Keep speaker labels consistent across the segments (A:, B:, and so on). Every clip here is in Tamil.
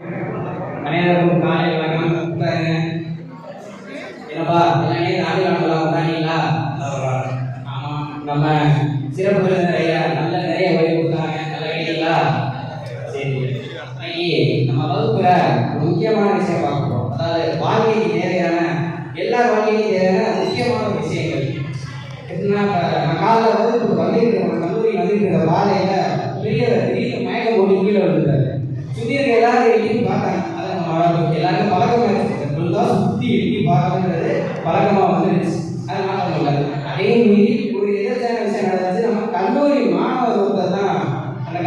A: அனைவருக்கும் காலை வணக்கம். என்னப்பா எல்லாமே ஆண்டுகளா வந்தாங்களா? ஆமா, நம்ம சிறப்பு நிறைய நிறைய ஓய்வு கொடுத்தாங்க. நல்லா கேட்டீங்களா? சரி, இன்னைக்கு நம்ம வகுப்புல ஒரு முக்கியமான விஷயம் பார்க்கிறோம். அதாவது வாழ்க்கைக்கு தேவையான எல்லா வாழ்க்கைக்கும் தேவையான முக்கியமான விஷயங்கள் எப்படின்னா, நான் காலைல வகுப்புக்கு வந்துருக்கேன், கல்லூரி வந்துருக்கிற வாழையில திடீர்னு மயக்கம் போட்டு கீழே விழுந்தாரு. சுற்றி இருக்க எல்லாரும் எட்டி பார்த்தாங்க. அதை நம்ம எல்லாருக்கும் பழக்கமாக சுற்றி எட்டி பார்க்கணுன்றது பழக்கமாக வந்துருச்சு. அது மாற்ற முடியாது. அதே மீறி ஒரு எதிர்த்தான விஷயம் நடந்துச்சு. நம்ம கல்லூரி மாணவர் ஒருத்தர் தான் அந்த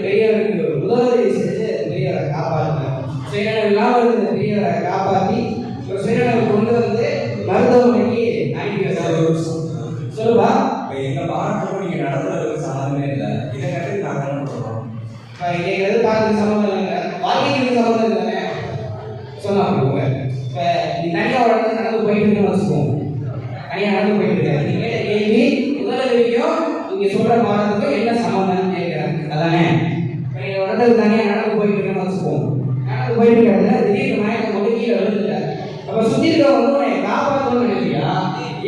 A: பெரியவருக்கு உதவி செஞ்சு பெரியவரை காப்பாற்றினார். சுயநலம் இல்லாமல் இந்த பெரியவரை காப்பாற்றி சுயநலம் கொண்டு வந்து மருத்துவமனைக்கு அனுப்பி வச்சார். சொல்லுவா,
B: எங்க பாடத்துக்கும் நீங்க நடத்துறதுக்கு சம்மந்தமே இல்லை. இதை கட்டி நாங்கள் என்ன பண்ணுறோம்?
A: கேட்கறது பார்த்து சம்மந்தம் இல்லைங்க, வாழ்க்கைக்கு சம்மந்தம் இல்லைங்க சொன்னா போங்க. இப்போ நீ தனியாக ஒரு இடத்துல நடந்து போயிட்டு இருக்குன்னு வச்சுக்கோங்க. தனியாக நடந்து போயிட்டு இருக்க, நீ கேட்ட கேள்வி முதலுக்கும் இங்கே சொல்கிற பாடத்துக்கும் என்ன சம்மந்தம்னு கேட்குறேன். அதானே? இப்போ நீ ஒரு இடத்துல தனியாக நடந்து போயிட்டு இருக்கேன்னு வச்சுக்கோங்க. நடந்து போயிட்டு இருக்கிறதுல திடீர்னு மயக்கம் போட்டு கீழே விழுந்துட்ட. அப்போ சுற்றி இருக்க வந்து உன்னை காப்பாற்றணும்னு நினைக்கிறியா,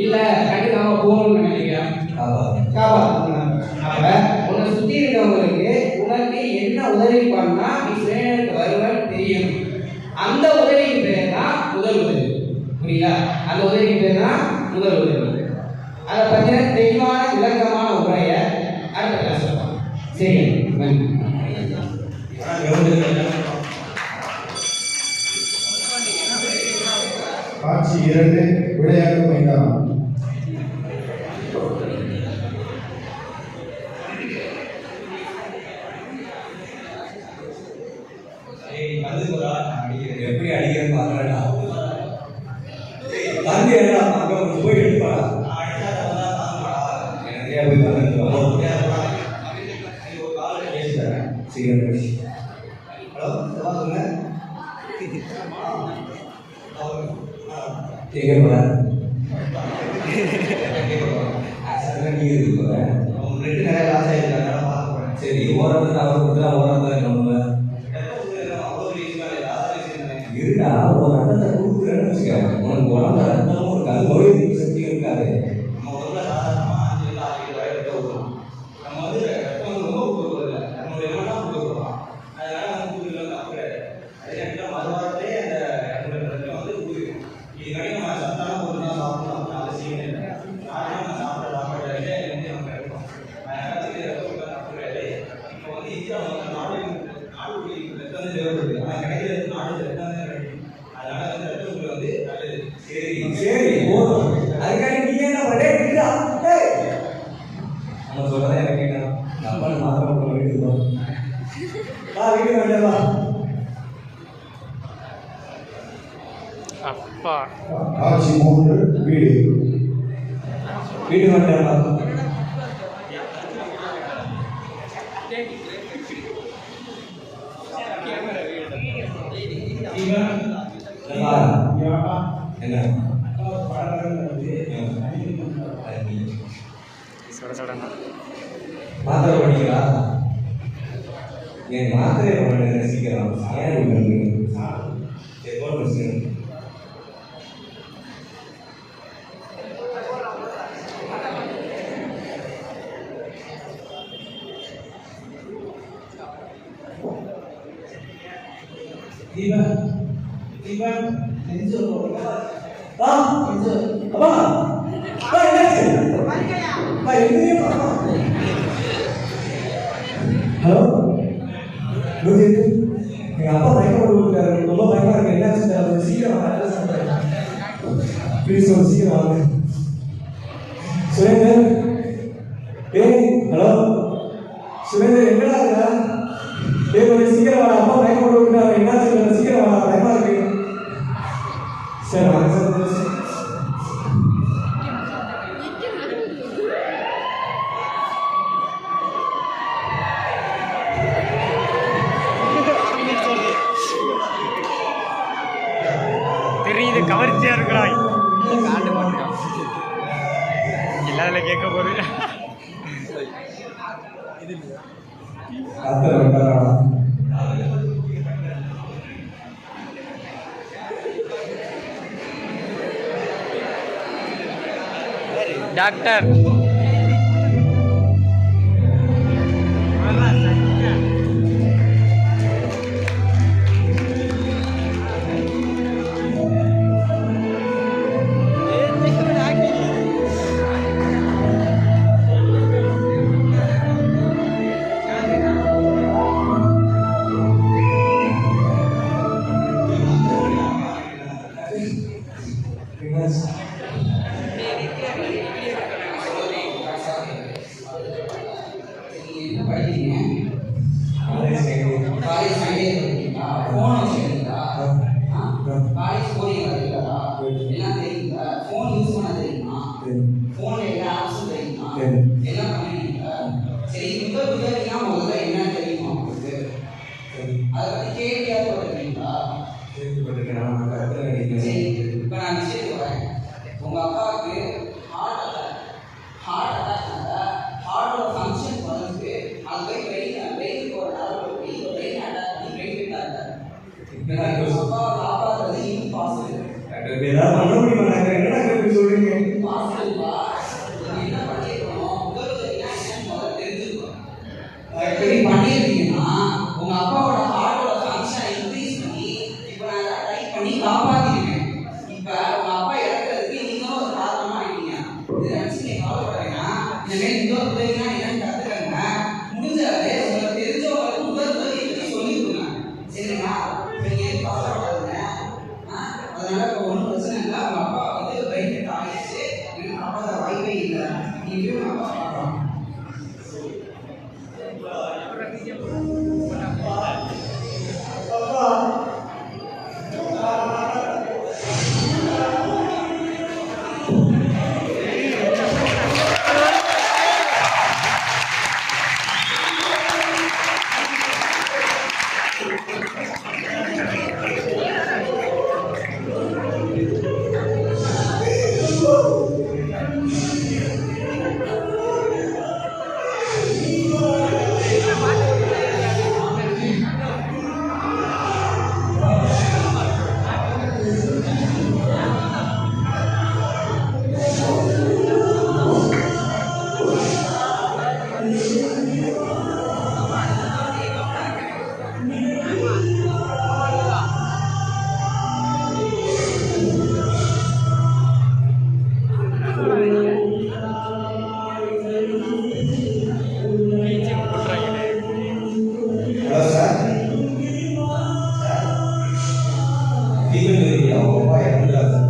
A: இல்லை கண்டுக்காம போகணும்னு நினைக்கிறியா? காப்பாற்றணும். அப்போ உன்னை சுற்றி இருக்கவங்களுக்கு உனக்கு என்ன உதவி பண்ணா நீ சுயநலத்துக்கு வருவன்னு தெரியும். அந்த உதவிக்கு பேர் தான் முதல் உதவி. புரியுதா? அந்த உதவிக்கு பேர் தான் முதல் உதவி. அதை பற்றின தெளிவான விளக்கமான உரையை அடுத்த கிளாஸ் சொல்லுவாங்க. சரி,
C: காட்சி 2 விளையாட்டு மைதானம்.
B: எப்படி அடிக்கிறேன்னு பாக்குறேன்டா. தந்தி என்ன அங்க போய் எடுப்பாடா. நிறைய போய் பேசுறேன். சீக்கிரம் பேசி. ஹலோ, சொல்லுங்க. கேட்கப்பட நீ இருக்கு போற ரெண்டு நிறைய லாஸ் ஆயிருக்காங்க. சரி, ஓரத்தில் அவர் கொடுத்தா ஓரத்தில் நம்ம இருடா. ஒரு ரத்தத்தை கொடுக்குறேன்னு வச்சுக்காங்க, உனக்கு உடம்புல ரத்தமும் இருக்காது, நோய் எதிர்ப்பு சக்தியும் இருக்காது. நம்ம உடம்புல சாதாரணமாக 5-7 வயது ஊற்றலாம். நம்ம வந்து ரத்தம் ரொம்ப கொடுக்குறதில்ல, நம்ம என்னன்னா கொடுக்குறோம். அதனால வந்து கூடுதல் தப்பு கிடையாது. அதே நேரத்தில் மறுவாரத்திலே அந்த ரத்தம் வந்து கூடிடும். இதுக்காண்டி நம்ம சத்தான பொருள் தான் சாப்பிடணும் அப்படின்னு அவசியம் இல்லை. நம்ம சாப்பிட்ற சாப்பாடு நம்ம இருக்கோம். அதனால வந்து ரத்தம் தப்பு கிடையாது. இப்போ வந்து இந்தியா நாடு ரத்தம் தேவைப்படுது. ஆனால் கிடைக்கிறது நாடு ரத்தம். அதனால வந்து ரத்தம் வந்து நல்லது. சரி சரி போதும். அதுக்காக நீ என்ன பண்ணே? நம்ம சொல்றதே எனக்கு கேட்கணும். நம்ம மாத்திரம் வீட்டுக்கு போகணும். வீட்டுக்கு வேண்டாமா?
D: அப்பா
C: காட்சி 3 வீடு.
B: வீடு வேண்டாமா? என்ன மாத்திரை பண்ணிக்கிறா? என் மாத்திரை சீக்கிரம் ஹலோ, எங்க அப்பா பயங்கர ரொம்ப பயமா இருக்கு. என்ன சீக்கிரம் ப்ளீஸ் சீக்கிரம் வாங்க. சுரேந்தர், ஹலோ சுரேந்தர், எங்கடா இருக்கா? கொஞ்சம் சீக்கிரம் வாங்க. அப்பா பயங்கர விட்டுருக்காரு. என்ன சொல்லுங்க, சீக்கிரம் வாங்க, பயமா இருக்கு. சரி வாங்க சார்.
D: தெரியுது, கவர்ச்சியா இருக்கிறாய். எல்லாத்துல கேட்க போது
B: காத்தல
D: டாக்டர்
A: நீங்க என்ன படிக்கிறீங்க? காலேஜ் சைடே படிக்கிறீங்களா? ஃபோன் வச்சுக்கிறீங்களா? காலேஜ் போறீங்களா ரெகுலரா? எல்லாம் தெரியுங்களா? ஃபோன் யூஸ் பண்ண தெரியுமா? ஃபோன்ல எல்லா ஆப்ஸும் தெரியுமா? எல்லாம் பண்ணுவீங்களா? சரி, விபத்துனா முதல்ல என்ன தெரியுமா உங்களுக்கு? அதை பத்தி கேள்வியாவது படிக்கிறீங்களா? சரி, இப்போ நான் விஷயத்துக்கு வரேன். உங்க அப்பாவுக்கு ஹார்ட் அட்டாக்னால ஹார்ட்டோட ஃபங்க்ஷன் குறைஞ்சு அது போய் வெயிலுக்கு ஒரு நாள் வெயில் அட்டாக் பண்ணி வெயிட் விட்டாங்க. அப்பா காப்பாற்றுறது இம்பாசிபிள். பாசிபிள்ப்பா. நீங்க என்ன பண்ணிருக்கணும்? உதவினா என்னன்னு முதல்ல தெரிஞ்சுக்கணும். எப்படி பண்ணியிருக்கீங்கன்னா உங்க அப்பாவோட ஹார்ட்டோட ஃபங்க்ஷனை இன்க்ரீஸ் பண்ணி இப்போ நான் டைப் பண்ணி காப்பாற்றிருக்கேன். இப்போ உங்க அப்பா இறக்குறதுக்கு நீங்களும் ஒரு காரணமா ஆயிட்டீங்க. இதை நினச்சி நீங்க கவலைப்படுறீங்கன்னா இனிமேல் இந்த உதவினா என்னன்னு கற்றுக்கங்க. முடிஞ்ச அளவு உங்களுக்கு தெரிஞ்சவங்களுக்கு முதல் உதவி பற்றி சொல்லி கொடுங்க. சரிங்களா? இப்போ நீங்க எதுவும் கவலைப்படாதுங்க. அதனால இப்போ ஒன்றும் பிரச்சனை இல்லை. உங்க அப்பா வந்து பிரைட் ஆகிடுச்சு. எனக்கு காப்பாற்ற வாய்ப்பே இல்லை. நீங்க உங்க அப்பா பார்க்கலாம்.
C: Hello sir. தீபன் அவங்க அப்பா இறந்துட்டாரு சார்.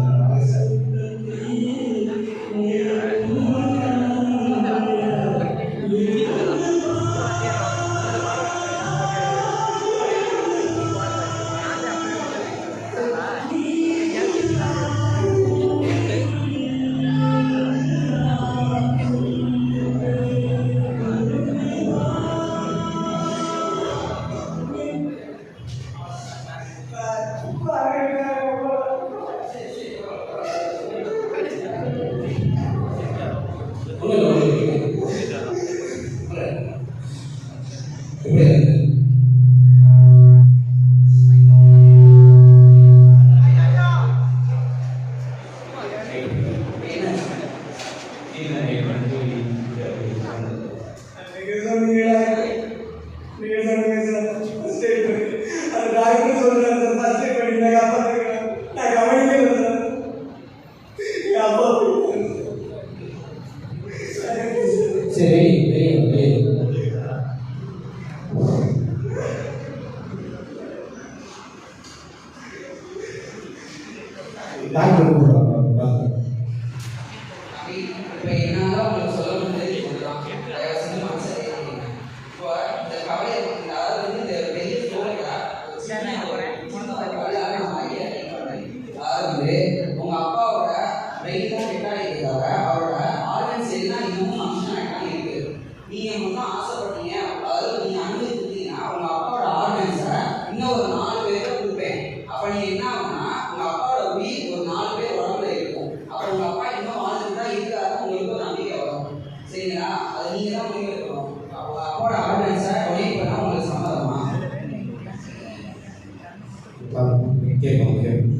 A: சரி, தெரியும் தெரியும்.
C: டாக்டர் கூப்பிடுறாங்க.
A: இப்போ என்னால் உங்களுக்கு சொல்ல முடியாது சொல்கிறான். தயவு செஞ்சு மனசை ஏற்றுக்கீங்க. இப்போ இந்த கவலை அதாவது வந்து இந்த பெரிய ஸ்டோரியில் அதாவது உங்கள் அப்பாவோட பிரெயின் தான் கெட்டாயிருக்கு தவிர அவரோட ஆர்கன்ஸ் எல்லாம் இன்னமும் ஃபங்க்ஷன் ஆகிட்டாங்க இருக்குது. நீங்கள் மட்டும் ஆசைப்பட்டீங்க, அதாவது நீங்கள் அனுமதித்தீங்கன்னா உங்கள் அப்பாவோட ஆர்கன்ஸை இன்னும் ஒரு 4 பேருக்கு கொடுப்பேன். அப்போ நீங்கள் என்ன ஆகும்னா உங்கள் அப்பாவோட உயிர் ஒரு 4 பேர் உடம்புல இருக்கும். அப்போ உங்கள் அப்பா இன்னும் வாழ்ந்துட்டு தான் இருக்காருன்னு உங்களுக்கு ஒரு நம்பிக்கை வரும். சரிங்களா? அதை நீங்கள் தான் முடிவெடுக்கணும். உங்கள் அப்பாவோட ஆர்கன்ஸை டொனேட் பண்ணால் உங்களுக்கு சம்மதமா?
C: கேட்போம் கேட்போம்.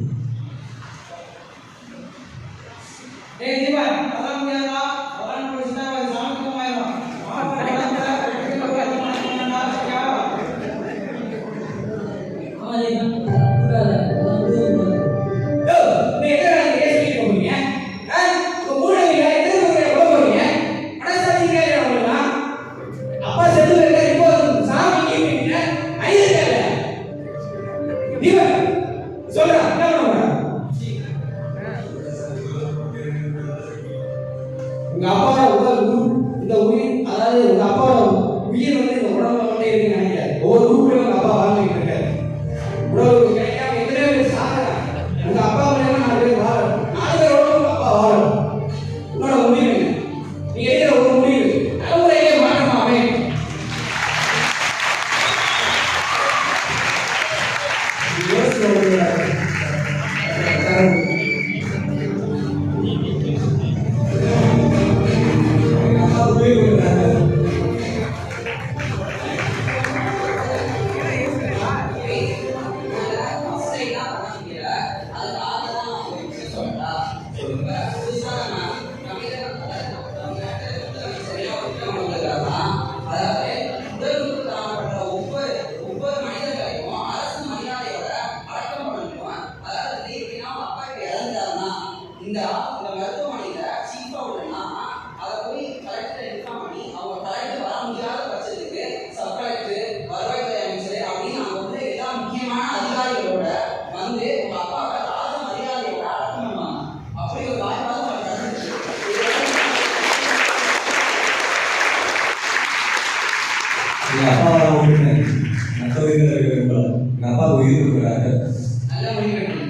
A: ஏய் தீபா, அதெல்லாம் முடியாதா? நீ எத்தனை நாளைக்கு கேஸ் போறீங்க? மூணு எத்தனை போறீங்க? மனசாட்சிக்கே இல்லையா? அப்பா செத்து இப்போ சாமி ஐயா சொல்ற என்ன பண்ணுவாங்க? உங்க அப்பாவோட உடல் இந்த உயிர், அதாவது உங்க அப்பாவோட உயிர் வந்து இந்த உடம்புல மட்டும் இருக்குன்னு நினைக்காது. ஒவ்வொரு உறுப்புலையும் உங்க அப்பா வாழ்ந்துட்டு இருக்காரு. உடலுக்கு கிடைக்காம எத்தனையோ பேர் சாகுறாங்க. உங்க அப்பா மூலியமா 4 பேர் வாழணும். 4 பேரோட உங்க அப்பா வாழணும். உன்னோட முடிவு என்ன? நீ எடுக்கிற ஒரு முடிவு தலைமுறையே மாற்றமா அமையும். இந்த மருத்துவமனையில சீப்பா உள்ளனா அதை போய் கலெக்டர் இன்ஃபார்ம் பண்ணி அவங்க கலெக்டர் வர முடியாத பட்சத்துக்கு சப் கலெக்டர், வருவாய்த்துறை அமைச்சர் அப்படின்னு அவங்க வந்து எல்லா முக்கியமான அதிகாரிகளோட வந்து உங்க அப்பாவை ராஜ மரியாதையோட அடக்கம் பண்ணுவாங்க. அப்படி ஒரு வாய்ப்பாக அவங்க நடந்துச்சு.
B: எங்கள் அப்பா ஒன்று மற்ற உயிரினர் எங்கள் அப்பா உயிர் இருக்கிறாங்க.
A: நல்ல முடிவு எடுக்கணும்.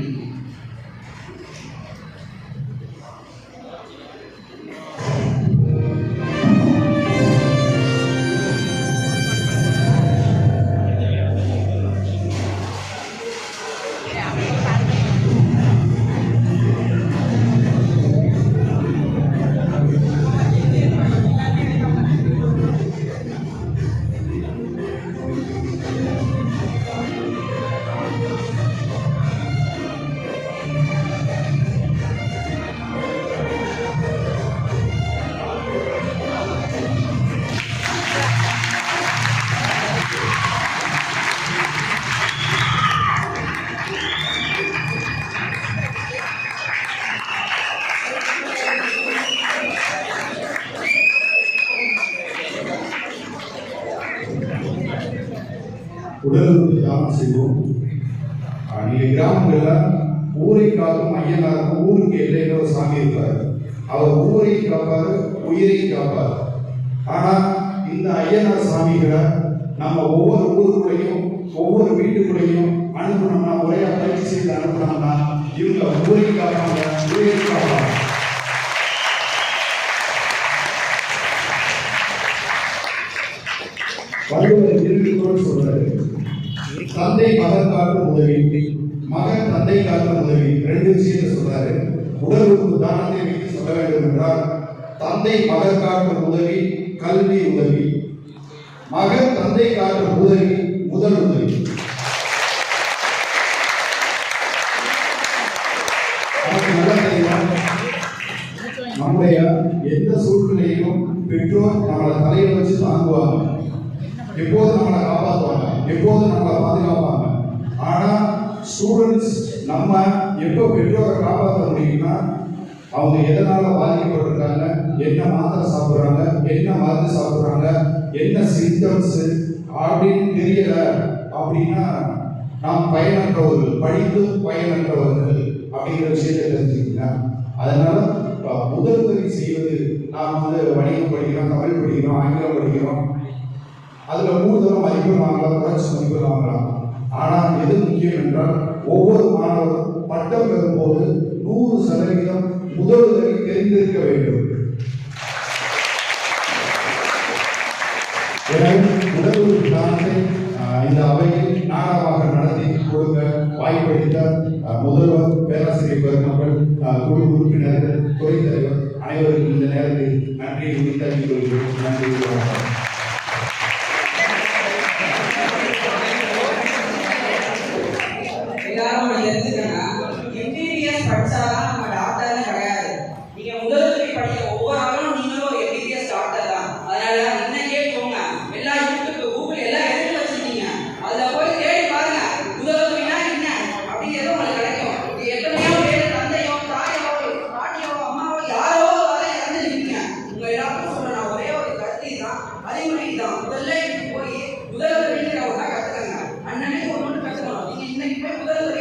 C: உடலுக்கு தானம் செய்வோம். நீங்க கிராமங்கள்ல ஊரை காக்கும் ஐயனார், ஊருக்கு எல்லையில ஒரு சாமி இருப்பார். அவர் ஊரை காப்பாரு, உயிரை காப்பார். ஆனா இந்த ஐயனார் சாமிகளை நம்ம ஒவ்வொரு ஊருக்குள்ளையும் ஒவ்வொரு வீட்டுக்குள்ளையும் அனுப்பணும்னா, முறையா பயிற்சி செய்து அனுப்பணும்னா இவங்க ஊரை காப்பாங்க, உயிரை காப்பாங்க. வள்ளுவர் திருக்குறள் சொல்றாரு, தந்தை மகன் காக்கும் உதவி, மகன் தந்தை காக்கும் உதவி. 2 விஷயத்தை சொல்றாரு. உடல் உறுப்பு தானத்தை வைத்து சொல்ல வேண்டும் என்றால் தந்தை மகன் காக்கும் உதவி கல்வி உதவி, மகன் தந்தை காக்கும் உதவி முதல் உதவி. நமக்கு நல்லா தெரியும், நம்முடைய எந்த சூழ்நிலையிலும் பெற்றோர் நம்மளை தலையில வச்சு தாங்குவாங்க, எப்போது நம்மளை காப்பாற்றுவாங்க, எப்போது நம்மளை பாதுகாப்பாங்க. ஆனா ஸ்டூடெண்ட்ஸ் நம்ம எப்போ பெற்றோரை காப்பாற்ற முடியும்னா அவங்க எதனால பாதிக்கப்பட்டிருக்காங்க, என்ன மாத்திரை சாப்பிட்றாங்க, என்ன மருந்து சாப்பிட்றாங்க, என்ன சிம்டம்ஸ் அப்படின்னு தெரியல அப்படின்னா நாம் பயனற்றவர்கள், படித்து பயனற்றவர்கள் அப்படிங்கிற விஷயத்தை தெரிஞ்சுக்கலாம். அதனால முதல் உதவி செய்வது, நாம் வணிகம் படிக்கிறோம், தமிழ் படிக்கிறோம், ஆங்கிலம் படிக்கிறோம், அதுல கூடுதலாக மதிப்பெண் வாங்கலாம், குறைச்சி மதிப்பெண் வாங்கலாம். ஆனால் எது முக்கியம் என்றால் ஒவ்வொரு மாணவரும் பட்டம் பெறும்போது 100% முதல் உதவி தெரிந்திருக்க வேண்டும். எனவே முதல் உதவி தானத்தை இந்த அவையில் நாடகமாக நடத்தி கொடுக்க வாய்ப்பளித்த முதல்வர், பேராசிரியர் பெருமக்கள், குழு உறுப்பினர்கள், துறை தலைவர் அனைவருக்கும் இந்த நேரத்தில் நன்றி தெரிவித்துக் கொள்கிறேன். நன்றி.
A: எல்லாரும் தெரிஞ்சுக்கங்க, எம்பிபிஎஸ் படிச்சாதான் நம்ம டாக்டர்னு கிடையாது. நீங்க முதலுதவி படிக்கிற ஒவ்வொரு ஆளும் நீங்களும் ஒரு எம்பிபிஎஸ் டாக்டர் தான். அதனால இன்னைக்கே போங்க, எல்லா யூடியூப், கூகுள் எல்லாம் எடுத்து வச்சிருக்கீங்க, அதுல போய் தேடி பாருங்க முதலுதவி அதே மாதிரி தான் முதல்ல போய் முதல்வர் வெளியே கத்துக்கங்க. அண்ணனே ஒன்று கத்துக்கணும். நீங்க இன்னைக்கு போய் முதல்வர்